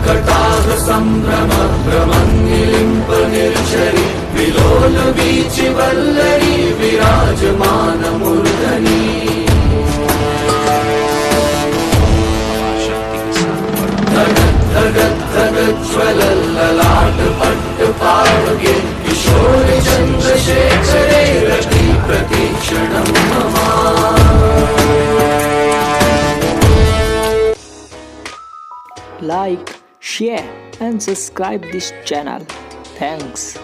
कटाह सम्भ्रम भ्रमन्निलिम्प निर्झरि विलोल वीचि वल्लरी विराजमान मूर्धनि। धगत् धगत् ज्वलल्ललाट पट्ट पावके किशोर चन्द्रशेखरे रति प्रतीक्षणं मम। Like, share and subscribe this channel. Thanks.